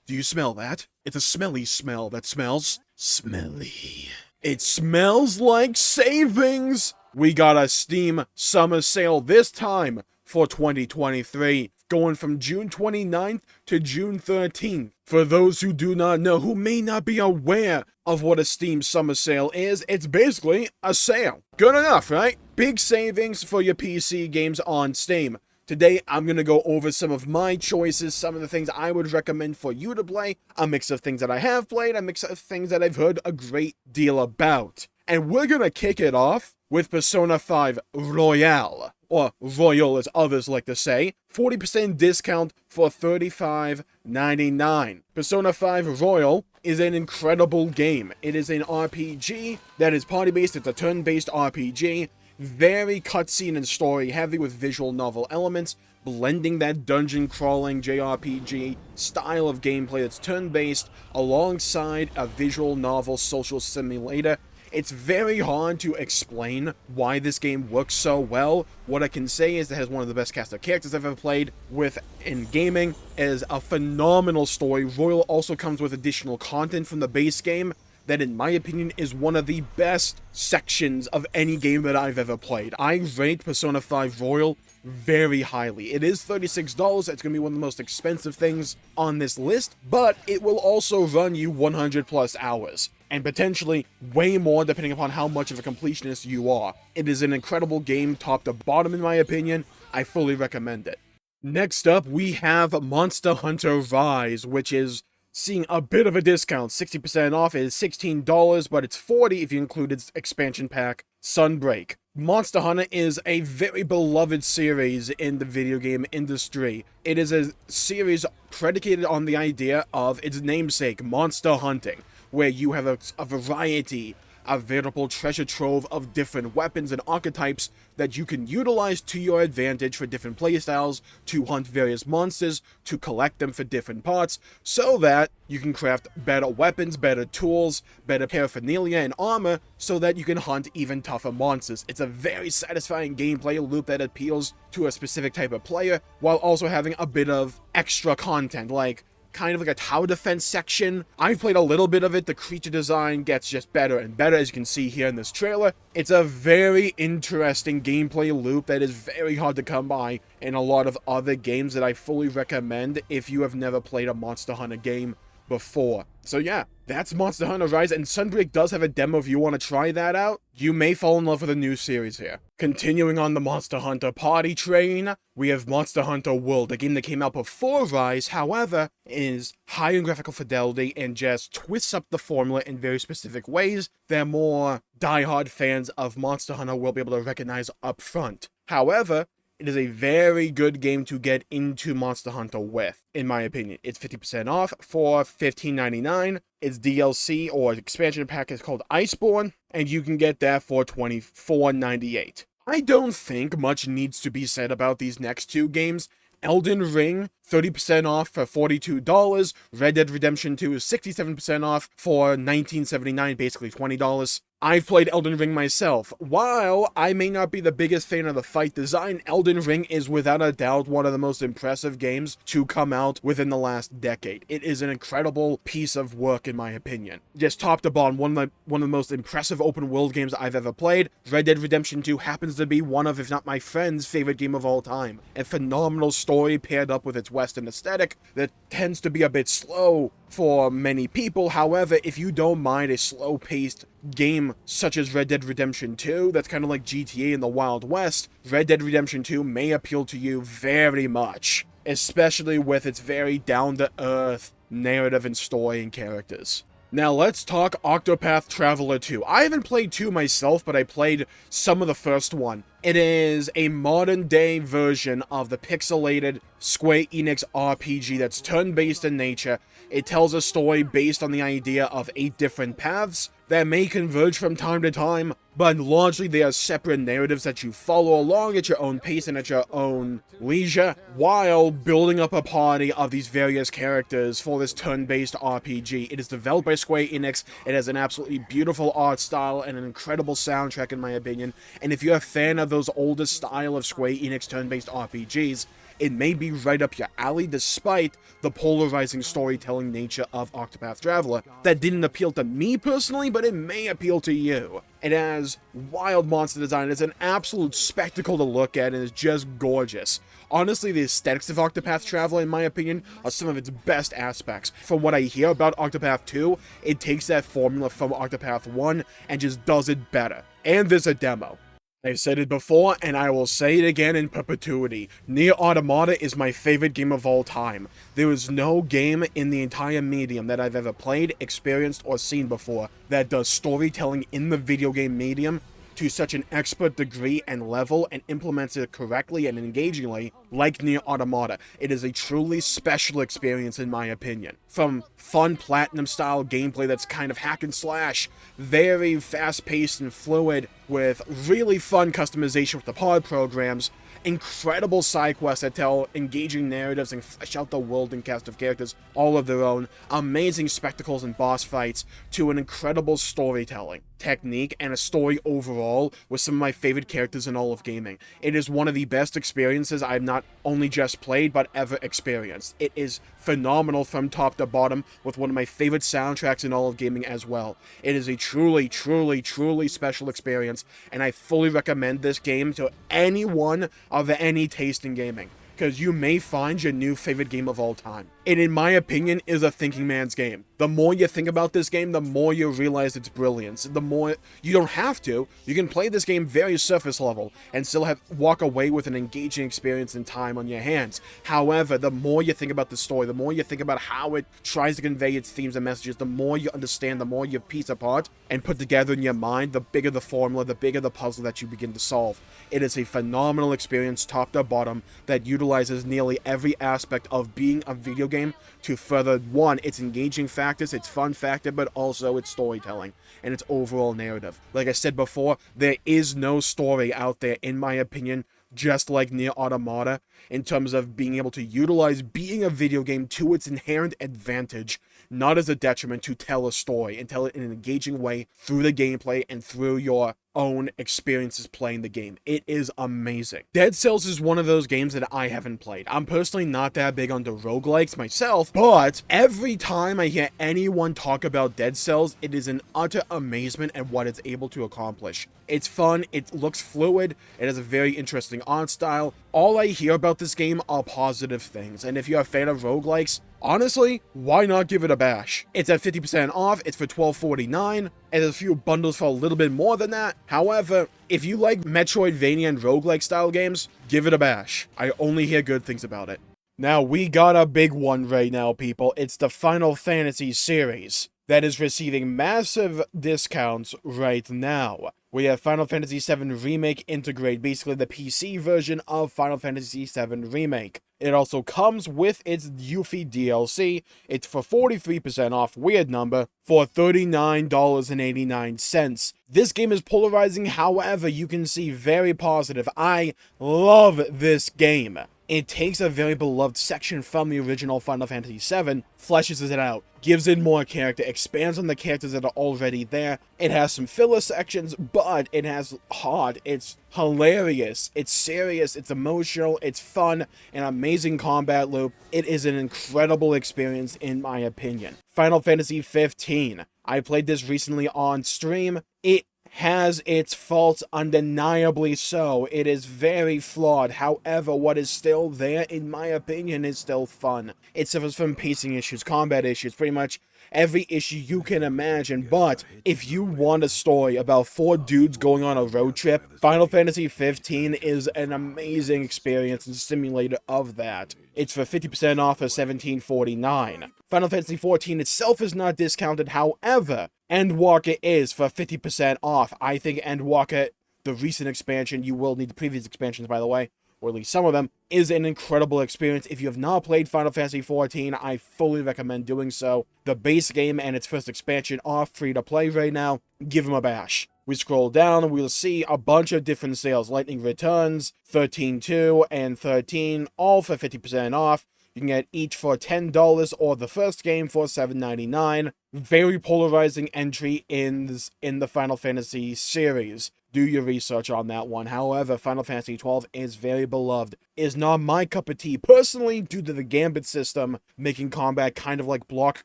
Do you smell that? It's a smelly smell that smells smelly. It smells like savings! We got a Steam summer sale this time for 2023, going from June 29th to June 13th. For those who do not know, who may not be aware of what a Steam summer sale is, it's basically a sale. Good enough, right? Big savings for your PC games on Steam. Today, I'm going to go over some of my choices, some of the things I would recommend for you to play, a mix of things that I have played, a mix of things that I've heard a great deal about. And we're going to kick it off with Persona 5 Royale, or Royal as others like to say, 40% discount for $35.99. Persona 5 Royal is an incredible game. It is an RPG that is party-based, it's a turn-based RPG, very cutscene and story heavy with visual novel elements, blending that dungeon crawling JRPG style of gameplay that's turn-based alongside a visual novel social simulator. It's very hard to explain why this game works so well. What I can say is it has one of the best cast of characters I've ever played with in gaming. It is a phenomenal story. Royal also comes with additional content from the base game that, in my opinion, is one of the best sections of any game that I've ever played. I rate Persona 5 Royal very highly. It is $36. It's going to be one of the most expensive things on this list, but it will also run you 100 plus hours, and potentially way more depending upon how much of a completionist you are. It is an incredible game top to bottom in my opinion. I fully recommend it. Next up, we have Monster Hunter Rise, which is seeing a bit of a discount, 60% off. It is $16, but it's $40 if you include its expansion pack, Sunbreak. Monster Hunter is a very beloved series in the video game industry. It is a series predicated on the idea of its namesake, monster hunting, where you have a variety, a veritable treasure trove of different weapons and archetypes that you can utilize to your advantage for different playstyles, to hunt various monsters, to collect them for different parts, so that you can craft better weapons, better tools, better paraphernalia and armor, so that you can hunt even tougher monsters. It's a very satisfying gameplay loop that appeals to a specific type of player, while also having a bit of extra content, like kind of like a tower defense section. I've played a little bit of it. The creature design gets just better and better, as you can see here in this trailer. It's a very interesting gameplay loop that is very hard to come by in a lot of other games that I fully recommend if you have never played a Monster Hunter game before. So yeah, that's Monster Hunter Rise, and Sunbreak does have a demo if you want to try that out. You may fall in love with a new series here. Continuing on the Monster Hunter party train, we have Monster Hunter World, a game that came out before Rise, however, is high in graphical fidelity and just twists up the formula in very specific ways that more diehard fans of Monster Hunter will be able to recognize up front. However, it is a very good game to get into Monster Hunter with, in my opinion. It's 50% off for $15.99. Its DLC or expansion pack is called Iceborne, and you can get that for $24.98. I don't think much needs to be said about these next two games. Elden Ring, 30% off for $42. Red Dead Redemption 2 is 67% off for $19.79, basically $20. I've played Elden Ring myself. While I may not be the biggest fan of the fight design, Elden Ring is without a doubt one of the most impressive games to come out within the last decade. It is an incredible piece of work in my opinion. Just top to bottom, one of the most impressive open world games I've ever played. Red Dead Redemption 2 happens to be one of, if not my friend's, favorite game of all time. A phenomenal story paired up with its Western aesthetic that tends to be a bit slow for many people. However, if you don't mind a slow-paced game such as Red Dead Redemption 2, that's kind of like GTA in the Wild West, Red Dead Redemption 2 may appeal to you very much, especially with its very down-to-earth narrative and story and characters. Now let's talk Octopath Traveler 2. I haven't played 2 myself, but I played some of the first one. It is a modern-day version of the pixelated Square Enix RPG that's turn-based in nature. It tells a story based on the idea of 8 different paths that may converge from time to time, but largely they are separate narratives that you follow along at your own pace and at your own leisure, while building up a party of these various characters for this turn-based RPG. It is developed by Square Enix. It has an absolutely beautiful art style and an incredible soundtrack in my opinion, and if you're a fan of those older style of Square Enix turn-based RPGs, it may be right up your alley despite the polarizing storytelling nature of Octopath Traveler. That didn't appeal to me personally, but it may appeal to you. It has wild monster design. It's an absolute spectacle to look at and is just gorgeous. Honestly, the aesthetics of Octopath Traveler, in my opinion, are some of its best aspects. From what I hear about Octopath 2, it takes that formula from Octopath 1 and just does it better. And there's a demo. I've said it before, and I will say it again in perpetuity. Nier Automata is my favorite game of all time. There is no game in the entire medium that I've ever played, experienced, or seen before that does storytelling in the video game medium to such an expert degree and level and implements it correctly and engagingly like Nier Automata. It is a truly special experience in my opinion. From fun platinum-style gameplay that's kind of hack and slash, very fast-paced and fluid, with really fun customization with the pod programs, incredible side quests that tell engaging narratives and flesh out the world and cast of characters all of their own, amazing spectacles and boss fights, to an incredible storytelling technique and a story overall with some of my favorite characters in all of gaming. It is one of the best experiences I've not only just played but ever experienced. It is phenomenal from top to bottom, with one of my favorite soundtracks in all of gaming as well. It is a truly, truly, truly special experience, and I fully recommend this game to anyone of any taste in gaming, because you may find your new favorite game of all time. It, in my opinion, is a thinking man's game. The more you think about this game, the more you realize its brilliance. The more you don't have to. You can play this game very surface level and still walk away with an engaging experience and time on your hands. However, the more you think about the story, the more you think about how it tries to convey its themes and messages, the more you understand, the more you piece apart and put together in your mind, the bigger the formula, the bigger the puzzle that you begin to solve. It is a phenomenal experience, top to bottom, that utilizes nearly every aspect of being a video game to further, one, its engaging factors, its fun factor, but also its storytelling and its overall narrative. Like I said before, there is no story out there, in my opinion, just like Nier Automata, in terms of being able to utilize being a video game to its inherent advantage, not as a detriment, to tell a story and tell it in an engaging way through the gameplay and through your own experiences playing the game. It is amazing. Dead Cells is one of those games that I haven't played. I'm personally not that big onto roguelikes myself, but every time I hear anyone talk about Dead Cells, it is an utter amazement at what it's able to accomplish. It's fun, it looks fluid, it has a very interesting art style. All I hear about this game are positive things, and if you're a fan of roguelikes, honestly, why not give it a bash? It's at 50% off, it's for $12.49, and there's a few bundles for a little bit more than that. However, if you like Metroidvania and roguelike style games, give it a bash. I only hear good things about it. Now, we got a big one right now, people. It's the Final Fantasy series that is receiving massive discounts right now. We have Final Fantasy VII Remake Integrate, basically the PC version of Final Fantasy VII Remake. It also comes with its Yuffie DLC. It's for 43% off, weird number, for $39.89. This game is polarizing, however, you can see very positive. I love this game. It takes a very beloved section from the original Final Fantasy VII, fleshes it out, gives it more character, expands on the characters that are already there. It has some filler sections, but it has heart. It's hilarious, it's serious, it's emotional, it's fun, an amazing combat loop. It is an incredible experience in my opinion. Final Fantasy 15. I played this recently on stream. It has its faults, undeniably so. It is very flawed. However, what is still there, in my opinion, is still fun. It suffers from pacing issues, combat issues, pretty much every issue you can imagine. But if you want a story about 4 dudes going on a road trip, Final Fantasy 15 is an amazing experience and simulator of that. It's for 50% off of $17.49. Final Fantasy 14 itself is not discounted, however, Endwalker is for 50% off. I think Endwalker, the recent expansion, you will need the previous expansions by the way, or at least some of them, is an incredible experience. If you have not played Final Fantasy 14, I fully recommend doing so. The base game and its first expansion are free to play right now. Give them a bash. We scroll down and we'll see a bunch of different sales. Lightning Returns, 13.2, and 13, all for 50% off. You can get each for $10 or the first game for $7.99. Very polarizing entry in the Final Fantasy series. Do your research on that one. However, Final Fantasy XII is very beloved. It is not my cup of tea personally due to the Gambit system, making combat kind of like block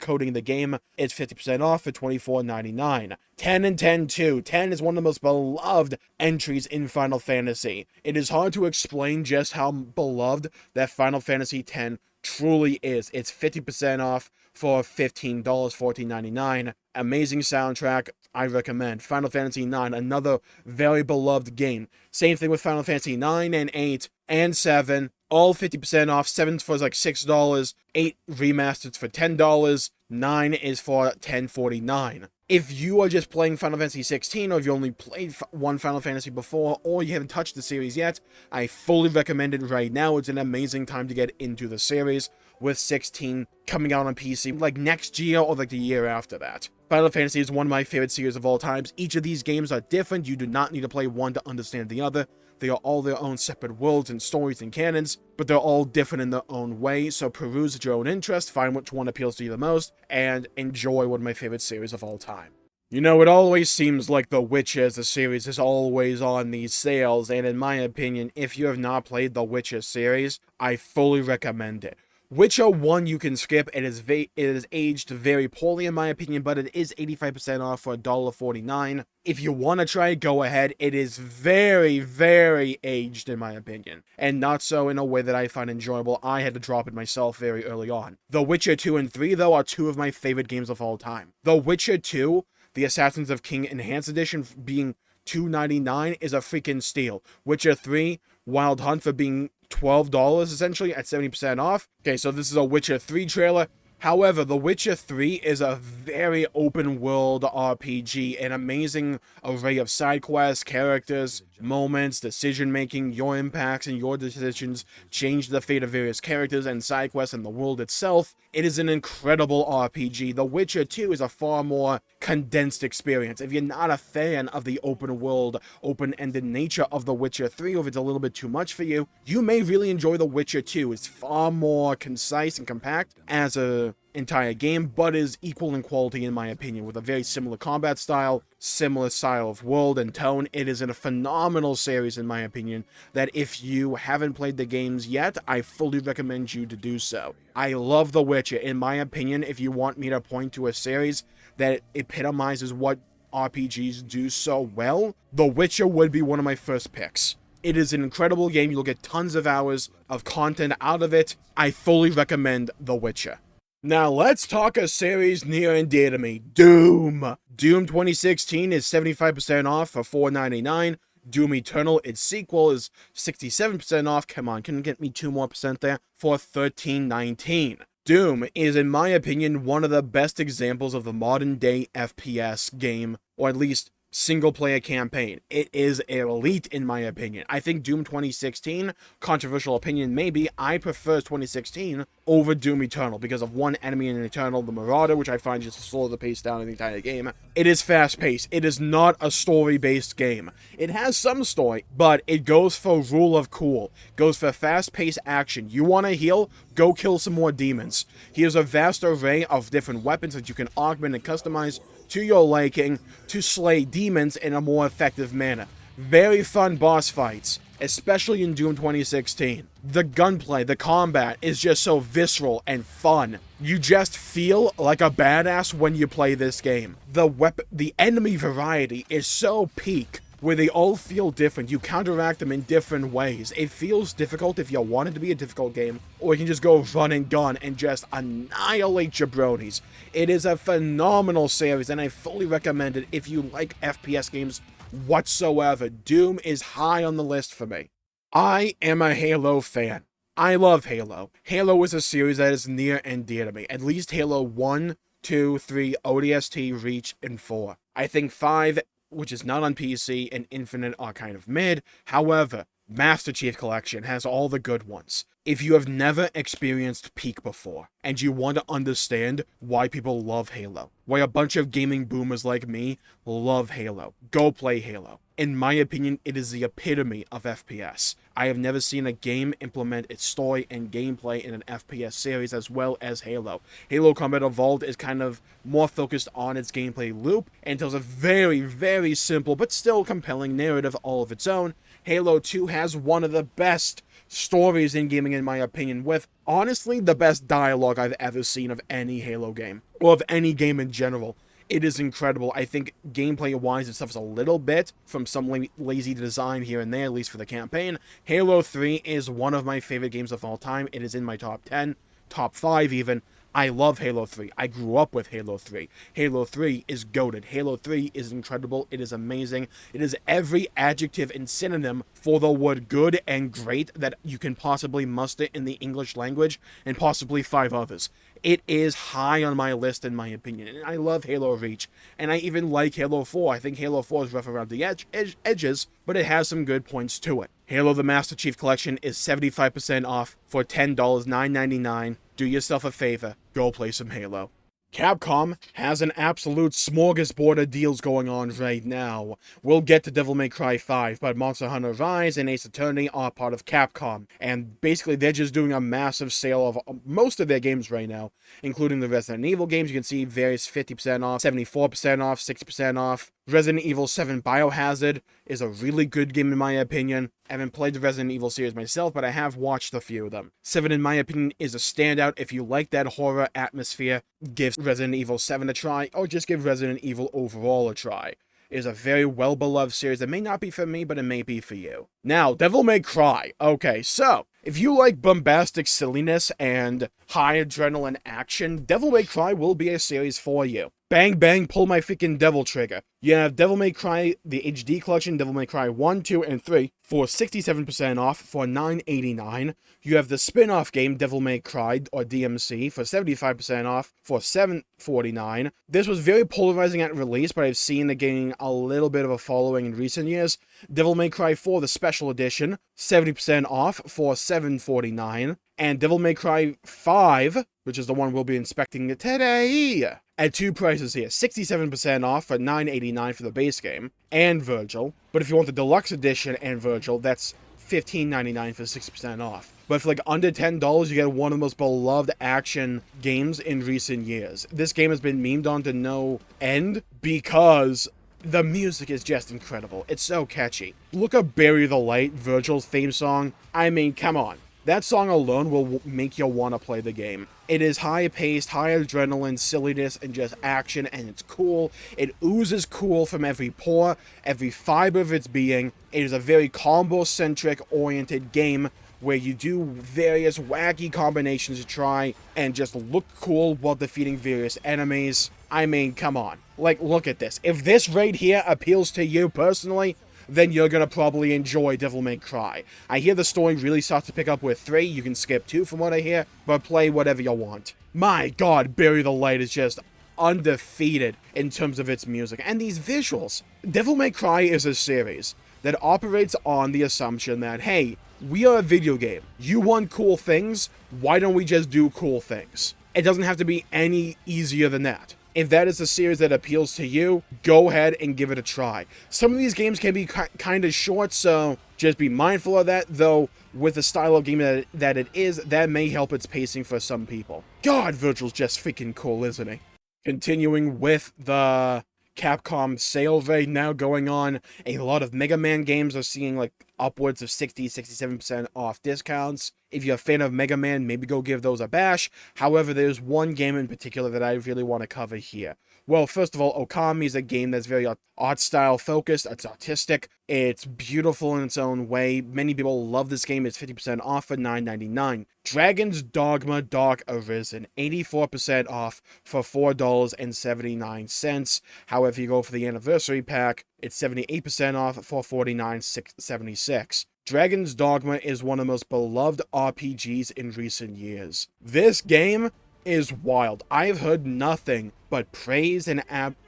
coding the game. It's 50% off for $24.99. 10 and 10 too. 10 is one of the most beloved entries in Final Fantasy. It is hard to explain just how beloved that Final Fantasy X truly is. It's 50% off for $15, $14.99. Amazing soundtrack, I recommend. Final Fantasy IX, another very beloved game. Same thing with Final Fantasy IX and 8 and 7, all 50% off. 7 for like $6, 8 remastered for $10, 9 is for $10.49. If you are just playing Final Fantasy 16, or if you only played one Final Fantasy before, or you haven't touched the series yet, I fully recommend it right now. It's an amazing time to get into the series, with 16 coming out on PC like next year or like the year after that. Final Fantasy is one of my favorite series of all times. Each of these games are different. You do not need to play one to understand the other. They are all their own separate worlds and stories and canons, but they're all different in their own way, so peruse at your own interest, find which one appeals to you the most, and enjoy one of my favorite series of all time. You know, it always seems like The Witcher as a series is always on these sales, and in my opinion, if you have not played The Witcher series, I fully recommend it. Witcher 1 you can skip. It is aged very poorly in my opinion, but it is 85% off for $1.49. If you want to try it, go ahead. It is very, very aged in my opinion, and not so in a way that I find enjoyable. I had to drop it myself very early on. The Witcher 2 and 3 though are two of my favorite games of all time. The Witcher 2, the Assassins of King Enhanced Edition being $2.99 is a freaking steal. Witcher 3, Wild Hunt for being $12 essentially at 70% off. Okay, so this is a Witcher 3 trailer. However, The Witcher 3 is a very open world RPG, an amazing array of side quests, characters, moments, decision making. Your impacts and your decisions change the fate of various characters and side quests and the world itself. It is an incredible RPG. The Witcher 2 is a far more condensed experience. If you're not a fan of the open world, open-ended nature of The Witcher 3, or if it's a little bit too much for you, you may really enjoy The Witcher 2. It's far more concise and compact as a entire game, but is equal in quality in my opinion, with a very similar combat style, similar style of world and tone. It is a phenomenal series in my opinion, that if you haven't played the games yet, I fully recommend you to do so. I love The Witcher. In my opinion, if you want me to point to a series that epitomizes what RPGs do so well, The Witcher would be one of my first picks. It is an incredible game. You'll get tons of hours of content out of it. I fully recommend The Witcher. Now let's talk a series near and dear to me, Doom. Doom 2016 is 75% off for $4.99. Doom Eternal, its sequel, is 67% off. Come on, can you get me 2 more percent there? For $13.19. Doom is, in my opinion, one of the best examples of the modern day FPS game, or at least single-player campaign. It is elite in my opinion. I think Doom 2016, controversial opinion maybe, I prefer 2016 over Doom Eternal because of one enemy in Eternal, the Marauder, which I find just slow the pace down in the entire game. It is fast-paced. It is not a story-based game. It has some story, but it goes for rule of cool. Goes for fast-paced action. You want to heal? Go kill some more demons. Here's a vast array of different weapons that you can augment and customize to your liking to slay demons in a more effective manner. Very fun boss fights, especially in Doom 2016. The gunplay, the combat is just so visceral and fun. You just feel like a badass when you play this game. The enemy variety is so peak, where they all feel different. You counteract them in different ways. It feels difficult if you want it to be a difficult game, or you can just go run and gun and just annihilate jabronis. It is a phenomenal series, and I fully recommend it if you like FPS games whatsoever. Doom is high on the list for me. I am a Halo fan. I love Halo. Halo is a series that is near and dear to me. At least Halo 1, 2, 3, ODST, Reach, and 4. I think 5, which is not on PC, and Infinite are kind of mid. However, Master Chief Collection has all the good ones. If you have never experienced Peak before, and you want to understand why people love Halo, why a bunch of gaming boomers like me love Halo, go play Halo. In my opinion, it is the epitome of FPS. I have never seen a game implement its story and gameplay in an FPS series as well as Halo. Halo Combat Evolved is kind of more focused on its gameplay loop and tells a very, very simple but still compelling narrative all of its own. Halo 2 has one of the best stories in gaming, in my opinion, with honestly the best dialogue I've ever seen of any Halo game, or of any game in general. It is incredible. I think gameplay-wise it suffers a little bit from some lazy design here and there, at least for the campaign. Halo 3 is one of my favorite games of all time. It is in my top 10, top 5 even. I love Halo 3. I grew up with Halo 3. Halo 3 is goated. Halo 3 is incredible. It is amazing. It is every adjective and synonym for the word good and great that you can possibly muster in the English language, and possibly 5 others. It is high on my list, in my opinion, and I love Halo Reach, and I even like Halo 4. I think Halo 4 is rough around the edges, but it has some good points to it. Halo the Master Chief Collection is 75% off for $10, $9.99. Do yourself a favor, go play some Halo. Capcom has an absolute smorgasbord of deals going on right now. We'll get to Devil May Cry 5, but Monster Hunter Rise and Ace Attorney are part of Capcom, and basically they're just doing a massive sale of most of their games right now, including the Resident Evil games. You can see various 50% off, 74% off, 60% off. Resident Evil 7 Biohazard is a really good game in my opinion. I haven't played the Resident Evil series myself, but I have watched a few of them. 7, in my opinion, is a standout. If you like that horror atmosphere, give Resident Evil 7 a try, or just give Resident Evil overall a try. It is a very well-beloved series that may not be for me, but it may be for you. Now, Devil May Cry. Okay, so, if you like bombastic silliness and high adrenaline action, Devil May Cry will be a series for you. Bang bang, pull my freaking devil trigger. You have Devil May Cry, the HD collection, Devil May Cry 1, 2, and 3 for 67% off for $9.89. You have the spin-off game, Devil May Cry, or DMC, for 75% off for $7.49. This was very polarizing at release, but I've seen it gaining a little bit of a following in recent years. Devil May Cry 4, the special edition, 70% off for $7.49. And Devil May Cry 5, which is the one we'll be inspecting today, at 2 prices here. 67% off for $9.89 for the base game and Virgil. But if you want the deluxe edition and Virgil, that's $15.99 for 60% off. But for like under $10, you get one of the most beloved action games in recent years. This game has been memed on to no end because the music is just incredible. It's so catchy. Look up Bury the Light, Virgil's theme song. I mean, come on. That song alone will make you want to play the game. It is high-paced, high adrenaline, silliness, and just action, and it's cool. It oozes cool from every pore, every fiber of its being. It is a very combo-centric oriented game where you do various wacky combinations to try and just look cool while defeating various enemies. I mean, come on. Like, look at this. If this right here appeals to you personally, then you're gonna probably enjoy Devil May Cry. I hear the story really starts to pick up with 3, you can skip 2 from what I hear, but play whatever you want. My god, Bury the Light is just undefeated in terms of its music, and these visuals. Devil May Cry is a series that operates on the assumption that, hey, we are a video game. You want cool things, why don't we just do cool things? It doesn't have to be any easier than that. If that is a series that appeals to you, go ahead and give it a try. Some of these games can be kind of short, so just be mindful of that, though with the style of game that it is, that may help its pacing for some people. God, Virgil's just freaking cool, isn't he? Continuing with the Capcom sale right now going on, a lot of Mega Man games are seeing like upwards of 67% off discounts. If you're a fan of Mega Man, maybe go give those a bash. However, there's one game in particular that I really want to cover here. Well, first of all, Okami is a game that's very art style focused. It's artistic. It's beautiful in its own way. Many people love this game. It's 50% off for $9.99. Dragon's Dogma Dark Arisen, 84% off for $4.79. However, if you go for the anniversary pack, it's 78% off for $49.76. Dragon's Dogma is one of the most beloved RPGs in recent years. This game is wild. I've heard nothing but praise and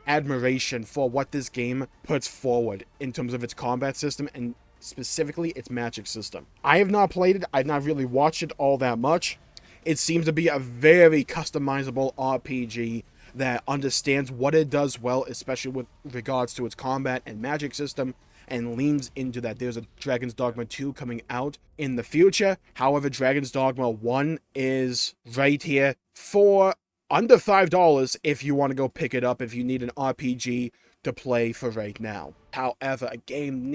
admiration for what this game puts forward in terms of its combat system and specifically its magic system. I have not played it. I've not really watched it all that much. It seems to be a very customizable RPG that understands what it does well, especially with regards to its combat and magic system, and leans into that. There's a Dragon's Dogma 2 coming out in the future. However, Dragon's Dogma 1 is right here for under $5 if you want to go pick it up if you need an RPG to play for right now. However, a game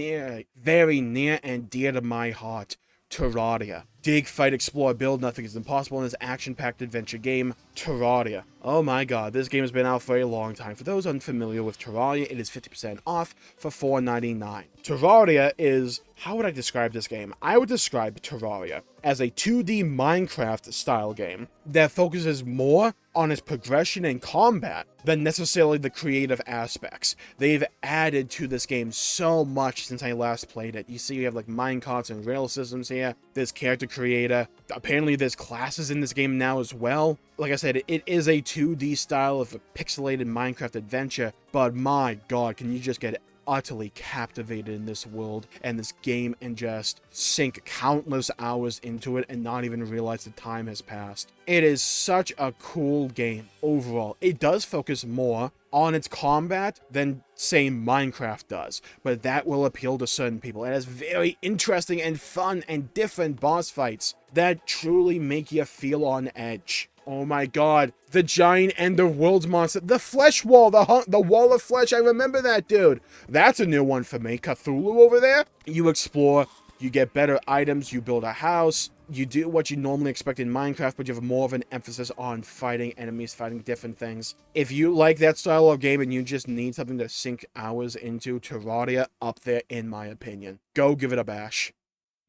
very near and dear to my heart, Terraria. Dig, fight, explore, build, nothing is impossible in this action-packed adventure game, Terraria. Oh my god, this game has been out for a long time. For those unfamiliar with Terraria, it is 50% off for $4.99. Terraria is, how would I describe this game? I would describe Terraria as a 2D Minecraft style game that focuses more on its progression and combat than necessarily the creative aspects. They've added to this game so much since I last played it. You see, you have like minecarts and rail systems here. There's character creator. Apparently there's classes in this game now as well. Like I said, it is a 2D style of a pixelated Minecraft adventure, but my god, can you just get utterly captivated in this world and this game and just sink countless hours into it and not even realize the time has passed. It is such a cool game overall. It does focus more on its combat than, say, Minecraft does, but that will appeal to certain people. It has very interesting and fun and different boss fights that truly make you feel on edge. Oh my god, the giant Ender Worlds monster, the flesh wall, the wall of flesh, I remember that, dude. That's a new one for me. Cthulhu over there. You explore, you get better items, you build a house, you do what you normally expect in Minecraft, but you have more of an emphasis on fighting enemies, fighting different things. If you like that style of game and you just need something to sink hours into, Terraria up there in my opinion. Go give it a bash.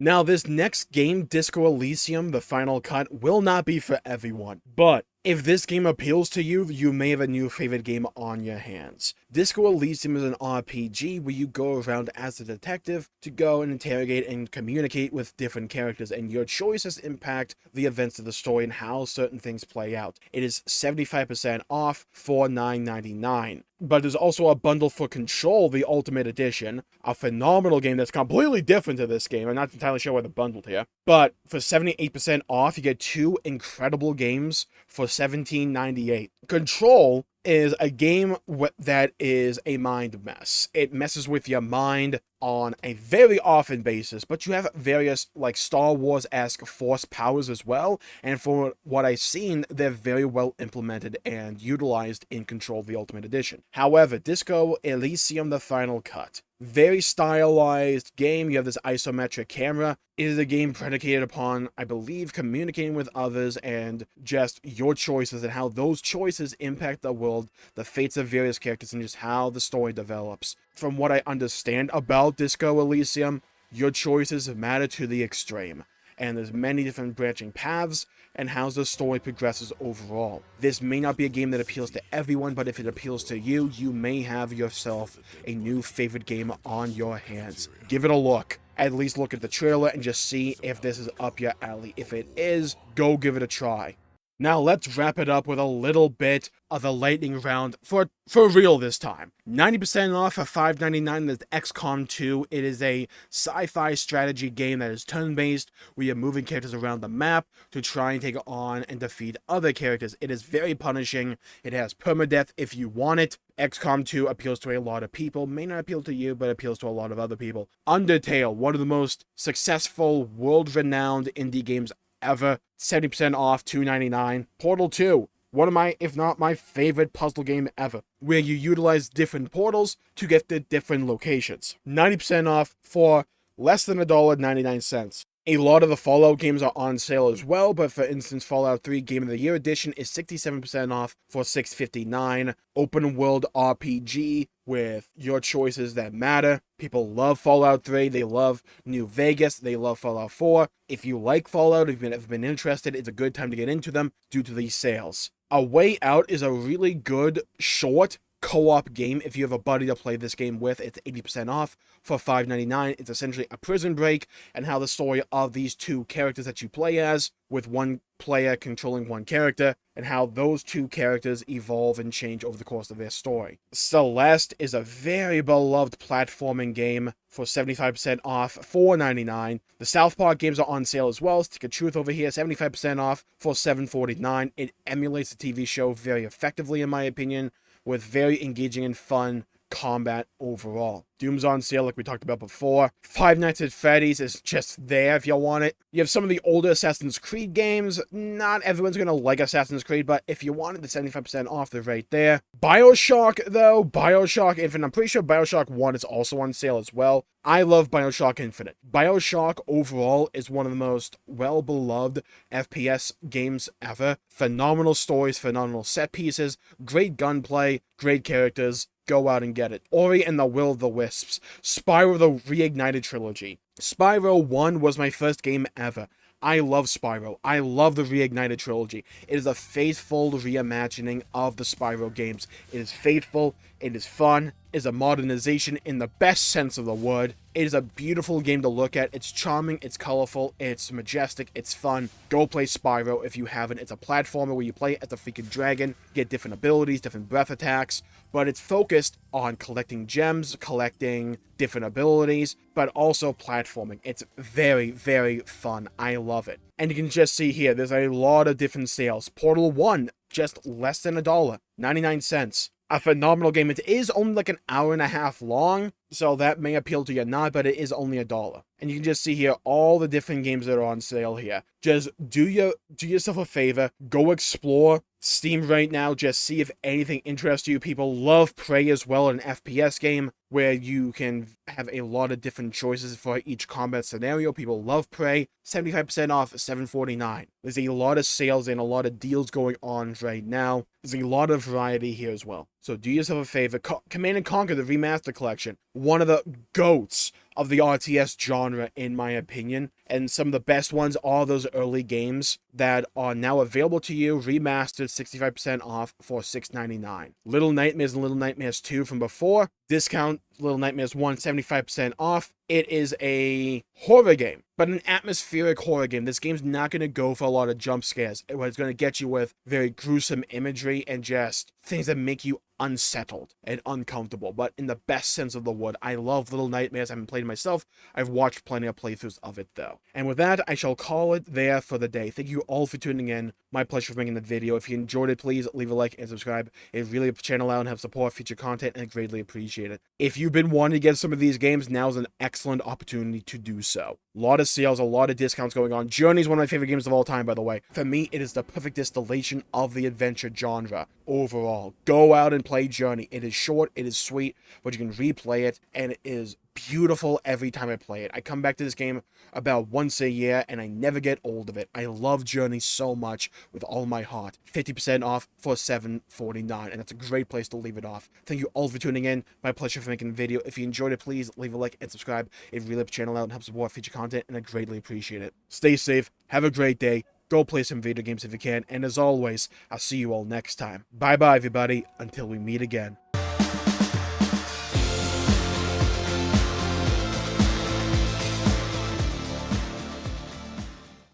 Now, this next game, Disco Elysium, the final cut, will not be for everyone, but if this game appeals to you, you may have a new favorite game on your hands. Disco Elysium is an RPG where you go around as a detective to go and interrogate and communicate with different characters, and your choices impact the events of the story and how certain things play out. It is 75% off for $9.99. But there's also a bundle for Control, the Ultimate Edition, a phenomenal game that's completely different to this game. I'm not entirely sure why they're bundled here. But for 78% off, you get 2 incredible games for $17.98. Control is a game that is a mind mess. It messes with your mind on a very often basis, but you have various like Star Wars-esque force powers as well, and for what I've seen, they're very well implemented and utilized in Control the Ultimate Edition. However, Disco Elysium the Final Cut, very stylized game. You have this isometric camera. It is a game predicated upon, I believe, communicating with others and just your choices and how those choices impact the world, the fates of various characters, and just how the story develops. From what I understand about Disco Elysium, your choices matter to the extreme, and there's many different branching paths and how the story progresses overall. This may not be a game that appeals to everyone, but if it appeals to you, you may have yourself a new favorite game on your hands. Give it a look. At least look at the trailer and just see if this is up your alley. If it is, go give it a try. Now let's wrap it up with a little bit of the lightning round for real this time. 90% off for $5.99 is XCOM 2. It is a sci-fi strategy game that is turn-based, where you're moving characters around the map to try and take on and defeat other characters. It is very punishing. It has permadeath if you want it. XCOM 2 appeals to a lot of people. May not appeal to you, but appeals to a lot of other people. Undertale, one of the most successful, world-renowned indie games ever. 70% off, $2.99. Portal 2, one of my, if not my favorite puzzle game ever, where you utilize different portals to get to different locations. 90% off for less than $1.99. A lot of the Fallout games are on sale as well, but for instance, Fallout 3 Game of the Year Edition is 67% off for $6.59. Open world RPG with your choices that matter. People love Fallout 3, they love New Vegas, they love Fallout 4. If you like Fallout, if you've been interested, it's a good time to get into them due to these sales. A Way Out is a really good, short, co-op game. If you have a buddy to play this game with, it's 80% off for $5.99. It's essentially a prison break and how the story of these two characters that you play as, with one player controlling one character, and how those two characters evolve and change over the course of their story. Celeste is a very beloved platforming game for 75% off, $4.99. The South Park games are on sale as well. Stick of Truth over here, 75% off for $7.49. It emulates the TV show very effectively, in my opinion, with very engaging and fun combat overall. Doom's on sale, like we talked about before. Five Nights at Freddy's is just there if y'all want it. You have some of the older Assassin's Creed games. Not everyone's gonna like Assassin's Creed, but if you want it, the 75% off, they're right there. BioShock, though, BioShock Infinite, I'm pretty sure BioShock 1 is also on sale as well. I love BioShock Infinite. BioShock overall is one of the most well-beloved FPS games ever. Phenomenal stories, phenomenal set pieces, great gunplay, great characters. Go out and get it. Ori and the Will of the Wisps. Spyro the Reignited Trilogy. Spyro 1 was my first game ever. I love Spyro. I love the Reignited Trilogy. It is a faithful reimagining of the Spyro games. It is faithful, it is fun, it is a modernization in the best sense of the word. It is a beautiful game to look at. It's charming, it's colorful, it's majestic, it's fun. Go play Spyro if you haven't. It's a platformer where you play as a freaking dragon, get different abilities, different breath attacks, but it's focused on collecting gems, collecting different abilities, but also platforming. It's very, very fun. I love it. And you can just see here, there's a lot of different sales. Portal 1, just less than $1, 99 cents. A phenomenal game. It is only like an hour and a half long, so that may appeal to you or not, but it is only $1. And you can just see here all the different games that are on sale here. Just do yourself a favor, go explore Steam right now, just see if anything interests you. People love Prey as well, an FPS game where you can have a lot of different choices for each combat scenario. People love Prey. 75% off, $7.49. There's a lot of sales and a lot of deals going on right now. There's a lot of variety here as well. So do yourself a favor. Command & Conquer, the Remaster Collection. One of the GOATs of the RTS genre, in my opinion. And some of the best ones are those early games that are now available to you, remastered, 65% off for $6.99. Little Nightmares and Little Nightmares 2 from before. Discount Little Nightmares 1, 75% off. It is a horror game, but an atmospheric horror game. This game's not going to go for a lot of jump scares. It's going to get you with very gruesome imagery and just things that make you unsettled and uncomfortable, but in the best sense of the word. I love Little Nightmares. I haven't played it myself. I've watched plenty of playthroughs of it, though. And with that, I shall call it there for the day. Thank you all for tuning in. My pleasure for making the video. If you enjoyed it, please leave a like and subscribe. It really helps the channel out and helps support future content, and I greatly appreciate it. If you've been wanting to get some of these games, now's an excellent opportunity to do so. A lot of sales, a lot of discounts going on. Journey is one of my favorite games of all time, by the way. For me, it is the perfect distillation of the adventure genre overall. Go out and play Journey. It is short, it is sweet, but you can replay it, and it is beautiful every time I play it. I come back to this game about once a year, and I never get old of it. I love Journey so much with all my heart. 50% off for $7.49, and that's a great place to leave it off. Thank you all for tuning in. My pleasure for making the video. If you enjoyed it, please leave a like and subscribe. It really helps the channel out and helps support future content, and I greatly appreciate it. Stay safe. Have a great day. Go play some video games if you can, and as always, I'll see you all next time. Bye-bye, everybody, until we meet again.